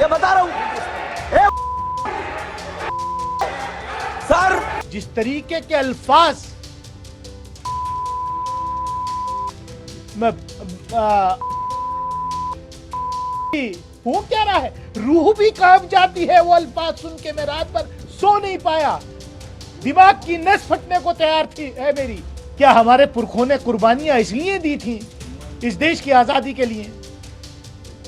ये बता रहा हूं सर। जिस तरीके के अल्फाज मैं हो क्या रहा है, रूह भी कांप जाती है वो अल्फाज सुन के। मैं रात भर सो नहीं पाया, दिमाग की नस फटने को तैयार थी है मेरी। क्या हमारे पुरखों ने कुर्बानियां इसलिए दी थी इस देश की आजादी के लिए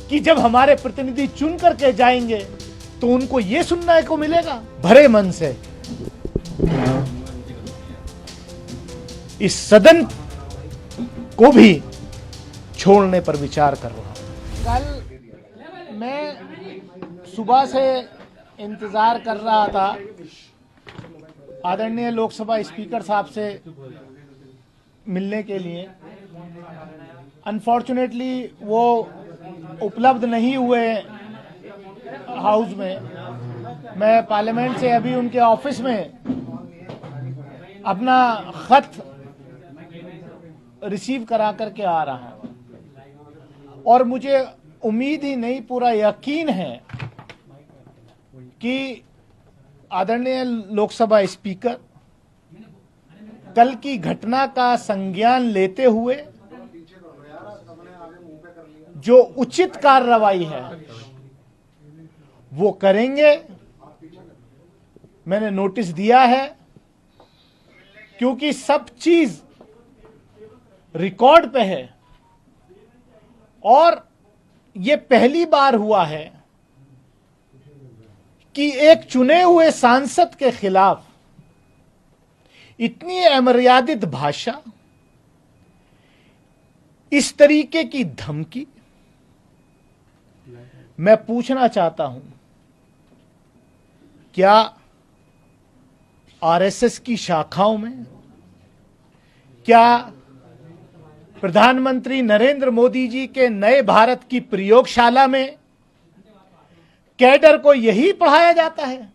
कि जब हमारे प्रतिनिधि चुन करके जाएंगे तो उनको यह सुनने को मिलेगा? भरे मन से इस सदन को भी छोड़ने पर विचार कर रहा हूं। कल मैं सुबह से इंतजार कर रहा था आदरणीय लोकसभा स्पीकर साहब से मिलने के लिए। अनफॉर्चुनेटली वो उपलब्ध नहीं हुए हाउस में। मैं पार्लियामेंट से अभी उनके ऑफिस में अपना खत रिसीव करा करके आ रहा हूं और मुझे उम्मीद ही नहीं, पूरा यकीन है कि आदरणीय लोकसभा स्पीकर कल की घटना का संज्ञान लेते हुए जो उचित कार्रवाई है वो करेंगे। मैंने नोटिस दिया है क्योंकि सब चीज रिकॉर्ड पे है और ये पहली बार हुआ है कि एक चुने हुए सांसद के खिलाफ इतनी अमर्यादित भाषा, इस तरीके की धमकी। मैं पूछना चाहता हूं, क्या आरएसएस की शाखाओं में, क्या प्रधानमंत्री नरेंद्र मोदी जी के नए भारत की प्रयोगशाला में कैडर को यही पढ़ाया जाता है?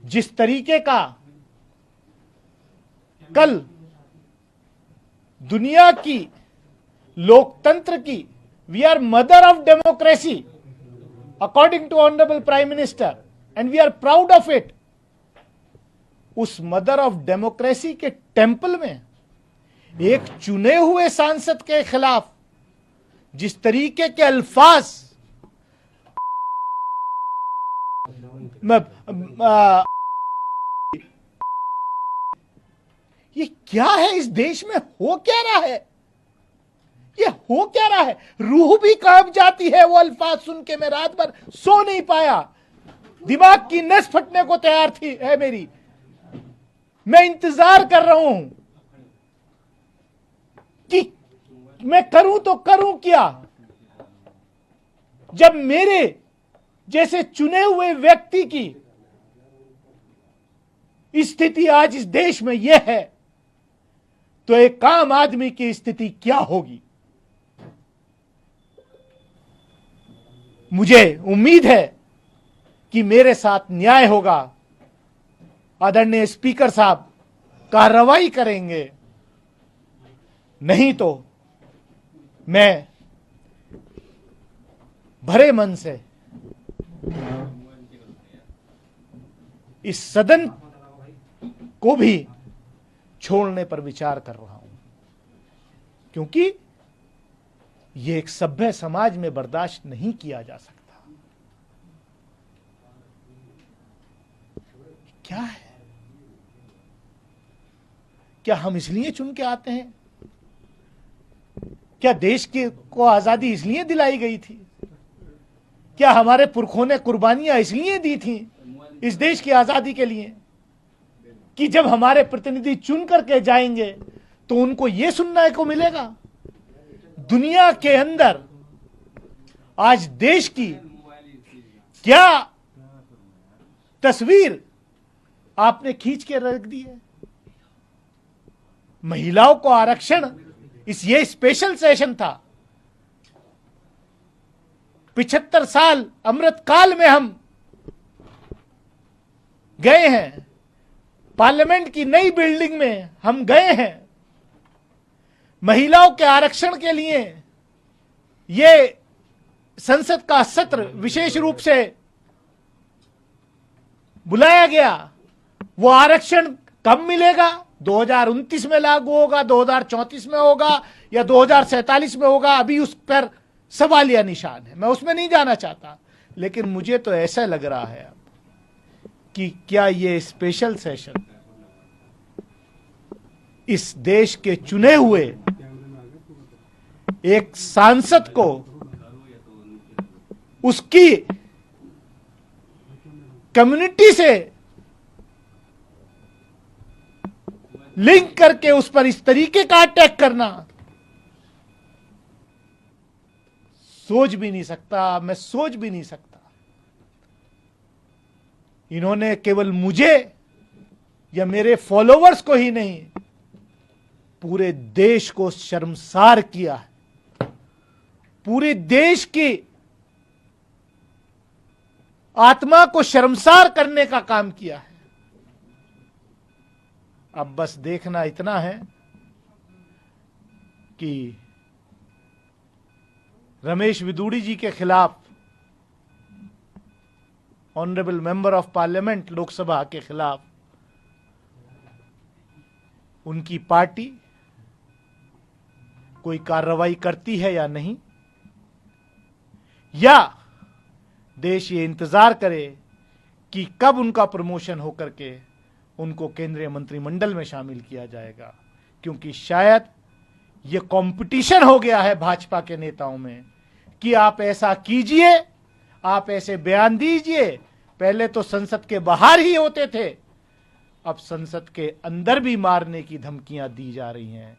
जिस तरीके का कल दुनिया की लोकतंत्र की, we are mother of democracy according to honourable prime minister and we are proud of it, उस मदर ऑफ डेमोक्रेसी के टेंपल में एक चुने हुए सांसद के खिलाफ जिस तरीके के अल्फाज ये क्या है? इस देश में हो क्या रहा है? ये हो क्या रहा है? रूह भी कांप जाती है वो अल्फाज सुन के। मैं रात भर सो नहीं पाया, दिमाग की नस फटने को तैयार थी है मेरी। मैं इंतजार कर रहा हूं कि मैं करूं तो करूं क्या, जब मेरे जैसे चुने हुए व्यक्ति की स्थिति आज इस देश में यह है तो एक आम आदमी की स्थिति क्या होगी? मुझे उम्मीद है कि मेरे साथ न्याय होगा। आदरणीय स्पीकर साहब कार्रवाई करेंगे, नहीं तो मैं भरे मन से इस सदन को भी छोड़ने पर विचार कर रहा हूं, क्योंकि यह एक सभ्य समाज में बर्दाश्त नहीं किया जा सकता। क्या है? क्या हम इसलिए चुन के आते हैं? क्या देश को आजादी इसलिए दिलाई गई थी? क्या हमारे पुरखों ने कुर्बानियां इसलिए दी थी इस देश की आजादी के लिए कि जब हमारे प्रतिनिधि चुन करके जाएंगे तो उनको यह सुनने को मिलेगा? दुनिया के अंदर आज देश की क्या तस्वीर आपने खींच के रख दी है? महिलाओं को आरक्षण, ये स्पेशल सेशन था। 75 साल अमृत काल में हम गए हैं, पार्लियामेंट की नई बिल्डिंग में हम गए हैं। महिलाओं के आरक्षण के लिए ये संसद का सत्र विशेष रूप से बुलाया गया, वो आरक्षण कब मिलेगा? 2029 में लागू होगा, 2034 में होगा या 2047 में होगा? अभी उस पर सवालिया निशान है, मैं उसमें नहीं जाना चाहता। लेकिन मुझे तो ऐसा लग रहा है अब कि क्या ये स्पेशल सेशन इस देश के चुने हुए एक सांसद को उसकी कम्युनिटी से लिंक करके उस पर इस तरीके का अटैक करना, सोच भी नहीं सकता, मैं सोच भी नहीं सकता। इन्होंने केवल मुझे या मेरे फॉलोवर्स को ही नहीं, पूरे देश को शर्मसार किया है, पूरे देश की आत्मा को शर्मसार करने का काम किया है। अब बस देखना इतना है कि रमेश विदुड़ी जी के खिलाफ, honourable member of parliament Lok Sabha के खिलाफ, उनकी पार्टी कोई कार्रवाई करती है या नहीं, या देश ये इंतजार करे कि कब उनका प्रमोशन होकर के उनको केंद्रीय मंत्रिमंडल में शामिल किया जाएगा। क्योंकि शायद ये कंपटीशन हो गया है भाजपा के नेताओं में कि आप ऐसा कीजिए, आप ऐसे बयान दीजिए। पहले तो संसद के बाहर ही होते थे, अब संसद के अंदर भी मारने की धमकियां दी जा रही हैं।